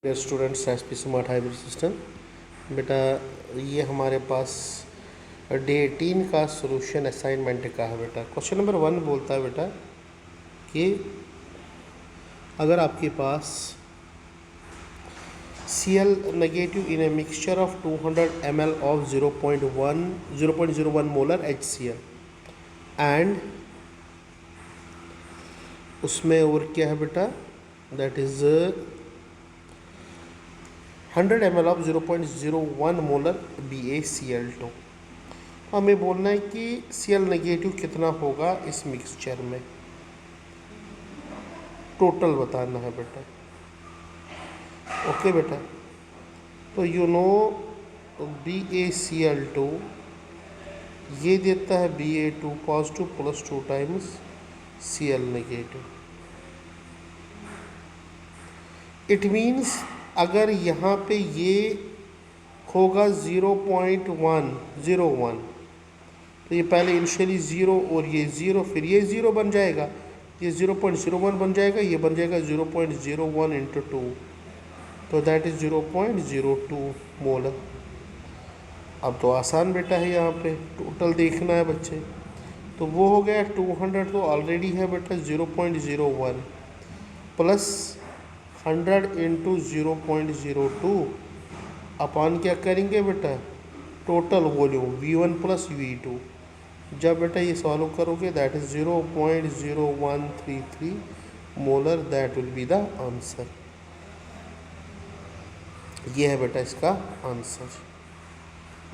Dear students, S P smart hybrid system. बेटा, ये हमारे पास डे 18 का सॉल्यूशन असाइनमेंट का है। बेटा, क्वेश्चन नंबर 1 बोलता है बेटा कि अगर आपके पास Cl negative in a mixture of 200 ml of 0.01 molar HCl and उसमें और क्या है बेटा, that is 100 ml of 0.01 molar BaCl2। हमें बोलना है कि Cl नेगेटिव कितना होगा इस मिक्सचर में, टोटल बताना है बेटा। ओके बेटा, तो यू नो BaCl2 ये देता है Ba2 positive plus 2 times Cl negative. It means अगर यहाँ पे ये होगा 0.101, तो ये पहले इनिशियली 0 और ये 0, फिर ये 0 बन जाएगा, ये 0.01 बन जाएगा, ये बन जाएगा 0.01 इंटू 2, तो दैट इज़ 0.02 मोलर। अब तो आसान बेटा है, यहाँ पे टोटल देखना है बच्चे। तो वो हो गया 200 तो ऑलरेडी है बेटा 0.01 प्लस 100 इंटू 0.02 अपन क्या करेंगे बेटा, total volume V1 plus V2। जब बेटा ये सॉल्व करोगे that is 0.0133 molar, that will be the answer. ये है बेटा इसका आंसर।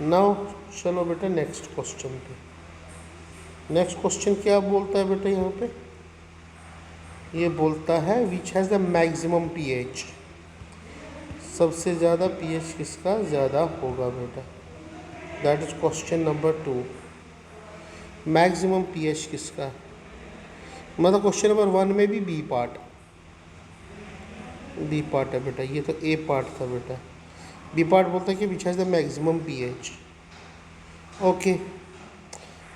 नाउ चलो बेटा नेक्स्ट क्वेश्चन पे। नेक्स्ट क्वेश्चन क्या बोलता है बेटा, यहाँ पे ये बोलता है which has the maximum pH, सबसे ज़्यादा pH किसका ज़्यादा होगा बेटा, that is question number 2। Maximum pH किसका, मतलब क्वेश्चन नंबर 1 में भी बी पार्ट है बेटा, ये तो ए पार्ट था बेटा। बी पार्ट बोलता है कि which has the maximum pH। Okay,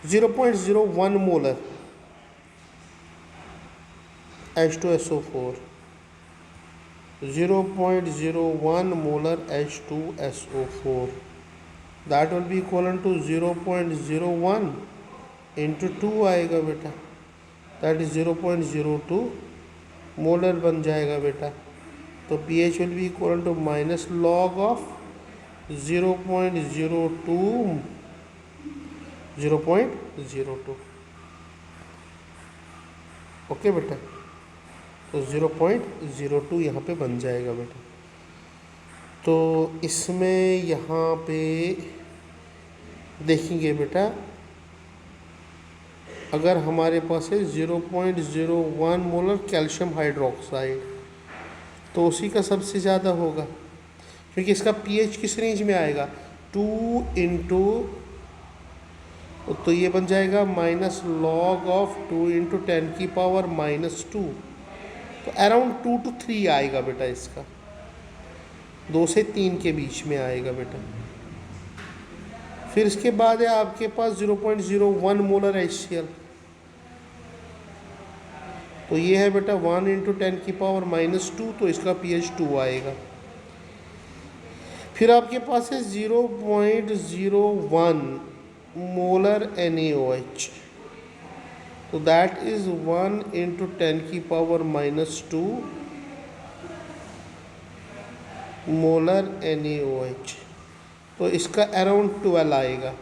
0.01 molar H2SO4, 0.01 molar H2SO4, that will be equivalent to 0.01 into 2 आएगा बेटा, दैट इज 0.02 मोलर बन जाएगा बेटा। तो pH will be equal to minus log of 0.02। Okay बेटा, तो 0.02 यहाँ पे बन जाएगा बेटा। तो इसमें यहाँ पे देखेंगे बेटा, अगर हमारे पास है 0.01 मोलर कैल्शियम हाइड्रोक्साइड, तो उसी का सबसे ज़्यादा होगा, क्योंकि इसका pH किस रेंज में आएगा, 2 इंटू, तो ये बन जाएगा माइनस लॉग ऑफ 2 इंटू 10 की पावर -2, तो अराउंड 2 to 3 आएगा बेटा, इसका 2 से 3 के बीच में आएगा बेटा। फिर इसके बाद है आपके पास 0.01 मोलर HCl, तो ये है बेटा 1 इंटू 10 की पावर -2, तो इसका pH 2 आएगा। फिर आपके पास है 0.01 मोलर NaOH, तो दैट इज 1 इंटू 10 की पावर -2 मोलर NaOH, तो इसका अराउंड 12 आएगा,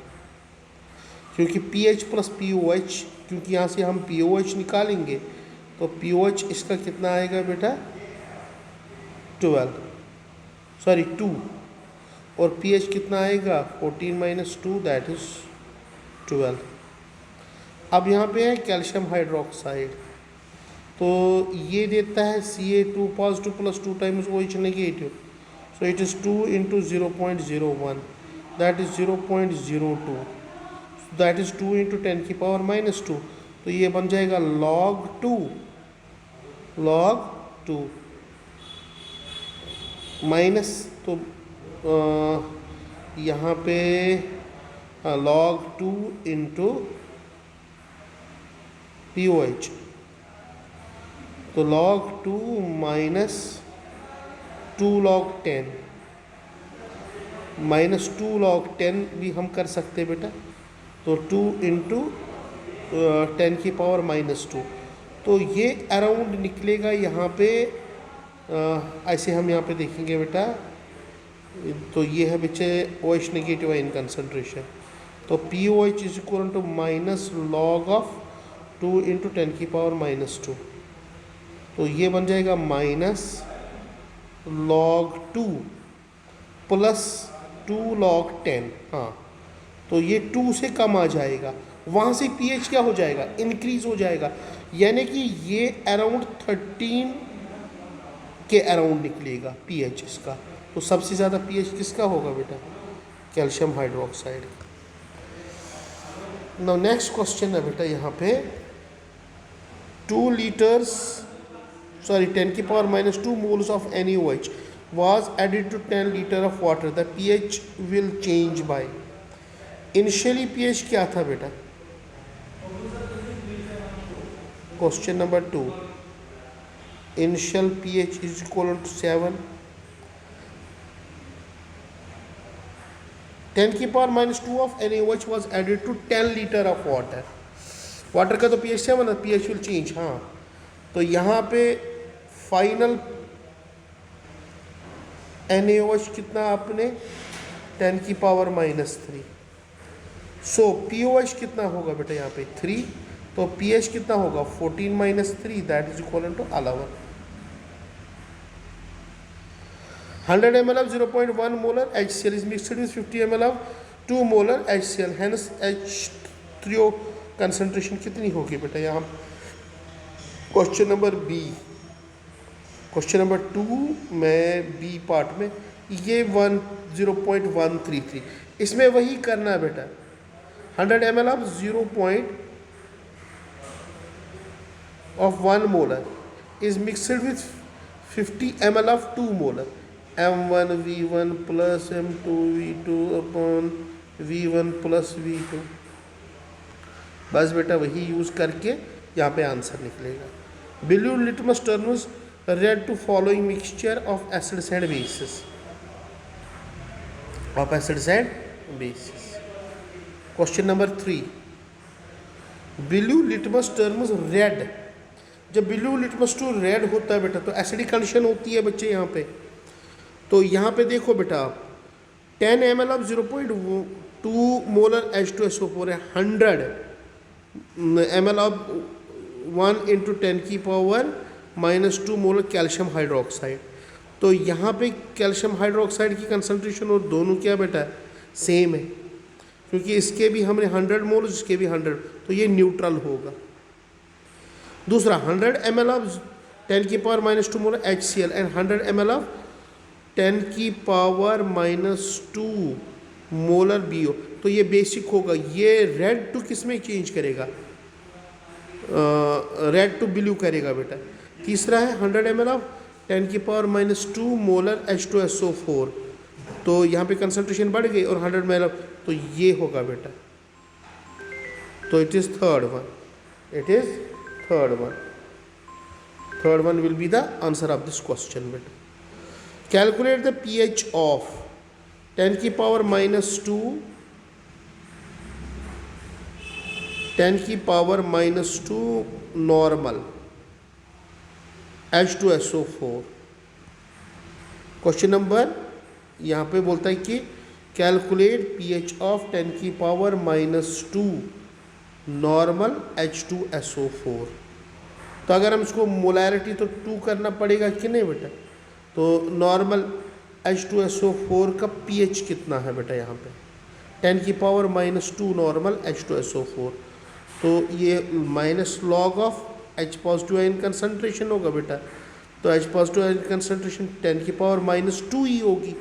क्योंकि pH प्लस POH, क्योंकि यहाँ से हम POH निकालेंगे, तो POH इसका कितना आएगा बेटा 2, और pH कितना आएगा 14 - 2, दैट इज 12। अब यहाँ पे है कैल्शियम हाइड्रोक्साइड, तो ये देता है Ca2 positive plus 2 times OH negative, so it is 2 into 0.01, that is 0.02, that is 2 into 10 की पावर -2, तो ये बन जाएगा log 2 माइनस, तो यहाँ पे log 2 इंटू POH, तो log 2 माइनस 2 log 10 -2 log 10 भी हम कर सकते हैं बेटा। तो 2 इंटू 10⁻²। तो ये अराउंड निकलेगा यहाँ पे, ऐसे हम यहाँ पे देखेंगे बेटा। तो ये है बच्चे OH नेगेटिव आयन कंसंट्रेशन। तो POH is equal to minus log of 2 into 10⁻²। तो ये बन जाएगा माइनस log 2 प्लस 2 log 10। हाँ, तो ये 2 से कम आ जाएगा, वहाँ से pH क्या हो जाएगा, इंक्रीज हो जाएगा। यानी कि ये अराउंड 13 के अराउंड निकलेगा pH इसका। तो सबसे ज़्यादा pH किसका होगा बेटा, calcium hydroxide. Now next question है बेटा यहाँ पे 10⁻² moles of NaOH was added to 10 liter of water. The pH will change by। Initially pH क्या था बेटा, question number 2। Initial pH is equal to 7। 10⁻² of NaOH was added to 10 liter of water। Water का तो pH 7 है, pH will change। हाँ, तो यहाँ पे फाइनल NaOH कितना आपने 10⁻³ सो POH कितना होगा बेटा यहाँ पे 3। तो pH कितना होगा 14 - 3 that is equal to 11। 100 ml of 0.1 molar HCl is mixed with 50 ml of 2 molar HCl, hence H3O concentration कितनी होगी बेटा यहाँ। Question number B, question number 2 में बी पार्ट में ये 0.133, इसमें वही करना है बेटा। 100 ml of 0.1 molar is mixed with 50 ml of 2 molar। M1 V1 plus M2 V2 upon V1 plus V2। बस बेटा वही यूज़ करके यहाँ पे आंसर निकलेगा। Blue litmus terms read to following mixture of acids and bases। of acids and bases। Question number 3 blue litmus terms red. जब blue litmus to red होता है बेटा तो एसिडिक कंडीशन होती है बच्चे यहाँ पे। तो यहाँ पे देखो बेटा 10 ml of 0.2 molar H2SO4 है, 100 ml of 1 into 10⁻² molar calcium hydroxide. तो यहाँ पे कैल्शियम हाइड्रोक्साइड की कंसंट्रेशन और दोनों क्या बेटा सेम है, क्योंकि इसके भी हमने 100 मोल, इसके भी 100, तो ये न्यूट्रल होगा। दूसरा 100 ml of 10⁻² molar HCl and 100 ml of 10⁻² molar BO। तो ये बेसिक होगा, ये रेड टू किस में चेंज करेगा, रेड टू ब्लू करेगा बेटा। तीसरा है 100 ml of 10⁻² मोलर H2SO4। तो यहाँ पे कंसंट्रेशन बढ़ गई और 100 ml, तो ये होगा बेटा। तो it is third one, it is third one. Third one will be the answer of this question बेटा। Calculate the pH of 10⁻² normal H2SO4। Question number यहाँ पे बोलता है कि calculate pH of 10⁻² normal H2SO4। तो अगर हम इसको मोलैरिटी तो 2 करना पड़ेगा कि नहीं बेटा। तो नॉर्मल H2SO4 का pH कितना है बेटा यहाँ पे 10⁻² नॉर्मल H2SO4। तो ये minus log of H positive ion concentration होगा बेटा। तो H पॉजिटिव आयन कंसंट्रेशन 10⁻² ही होगी।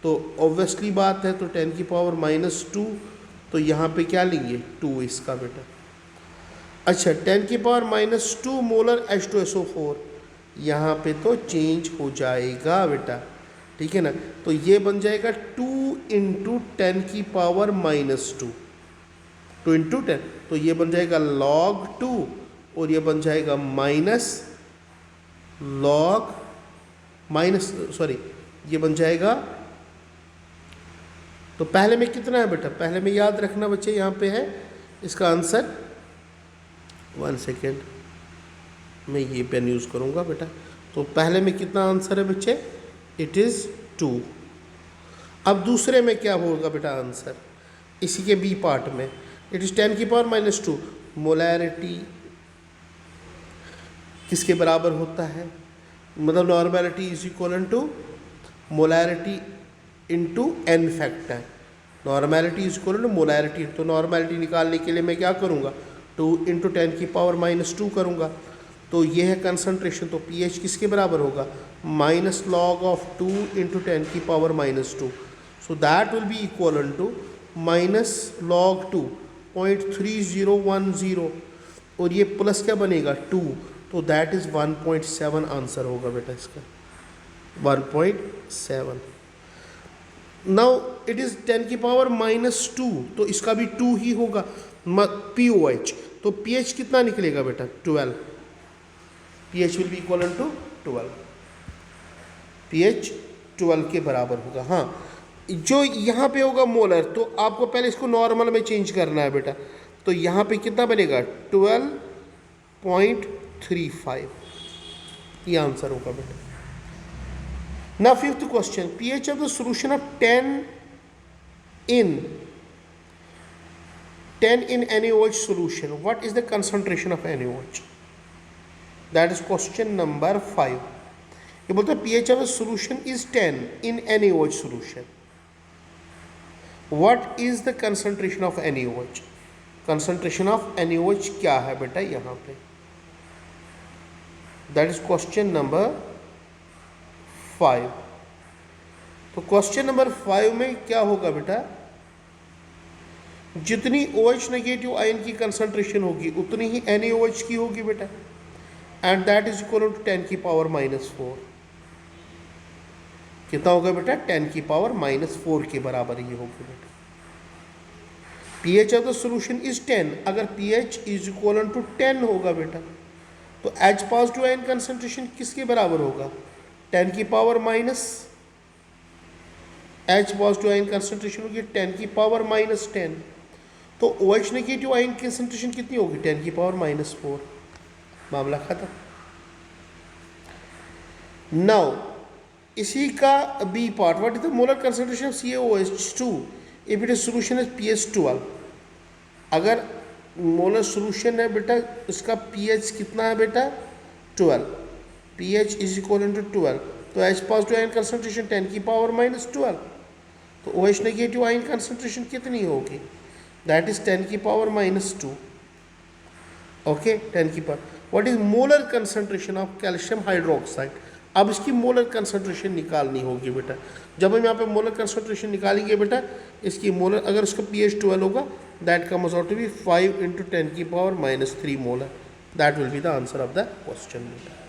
तो ऑब्वियसली बात है, तो 10⁻², तो यहाँ पे क्या लेंगे 2 इसका बेटा। अच्छा 10⁻² मोलर H2SO4 यहाँ पे तो चेंज हो जाएगा बेटा, ठीक है ना। तो ये बन जाएगा 2 इंटू 10⁻², 2 इंटू 10, तो ये बन जाएगा log 2 और ये बन जाएगा ये बन जाएगा। तो पहले में कितना है बेटा, पहले में याद रखना बच्चे यहाँ पे है इसका आंसर, 1 सेकेंड मैं ये पेन यूज़ करूँगा बेटा। तो पहले में कितना आंसर है बच्चे, इट इज़ 2। अब दूसरे में क्या होगा बेटा आंसर, इसी के बी पार्ट में, इट इज़ 10 की पावर -2। मोलैरिटी किसके बराबर होता है, मतलब normality is equal to molarity into n factor. Normality is equal to molarity, तो नॉर्मेलिटी निकालने के लिए मैं क्या करूँगा, 2 × 10 की पावर -2 करूँगा। तो ये है कंसंट्रेशन, तो pH किसके बराबर होगा, -log(2 × 10 की power -2। So that will be equal to -log(2) 0.3010, और ये प्लस क्या बनेगा 2, तो दैट इज़ 1.7 आंसर होगा बेटा इसका, 1.7। नाउ इट इज़ 10 की पावर -2, तो इसका भी 2 ही होगा, POH। तो pH कितना निकलेगा बेटा, 12। pH will be equal to 12, pH 12 के बराबर होगा। हाँ, जो यहाँ पे होगा मोलर, तो आपको पहले इसको नॉर्मल में चेंज करना है बेटा। तो यहाँ पे कितना बनेगा, 12.35, ये आंसर होगा बेटा। Now fifth question, pH of the solution of 10 in NaOH solution. What is the concentration of NaOH? That is question number 5. ये बोलता है pH of the solution is 10 in NaOH solution. What is the concentration of NaOH? Concentration of NaOH क्या है बेटा यहाँ पे? That is question number 5। तो question number 5 में क्या होगा बेटा, जितनी OH नेगेटिव आयन की कंसंट्रेशन होगी उतनी ही NaOH की होगी बेटा, and that is equal to 10 की पावर -4। कितना होगा बेटा, 10 की पावर -4 के बराबर ये होगी बेटा। pH of the solution is 10, अगर pH इज इक्वल टू 10 होगा बेटा, तो H पॉजिटिव आयन कंसंट्रेशन किसके बराबर होगा, 10 की power H positive ion concentration होगी 10 की पावर -10। तो OH नेगेटिव आयन कंसंट्रेशन कितनी होगी, 10 की पावर -4, मामला खत्म। नाउ इसी का B part, what is the molar concentration of CaOH2 if it is solution is pH 12। अगर मोलर सोल्यूशन है बेटा, इसका pH कितना है बेटा, 12, pH इज इक्वल टू 12, तो H पॉजिटिव आयन कंसंट्रेशन 10 की पावर -12, तो OH नेगेटिव आयन कंसंट्रेशन कितनी होगी, दैट इज 10 की पावर -2। ओके, 10 की power. What is molar concentration of calcium hydroxide, अब इसकी मोलर कंसंट्रेशन निकालनी होगी बेटा। जब हम यहाँ पे मोलर कंसंट्रेशन निकालेंगे बेटा, इसकी मोलर, अगर उसका pH 12 होगा, that comes out to be 5 × 10 की power -3 molar, that will be the answer of the question बेटा।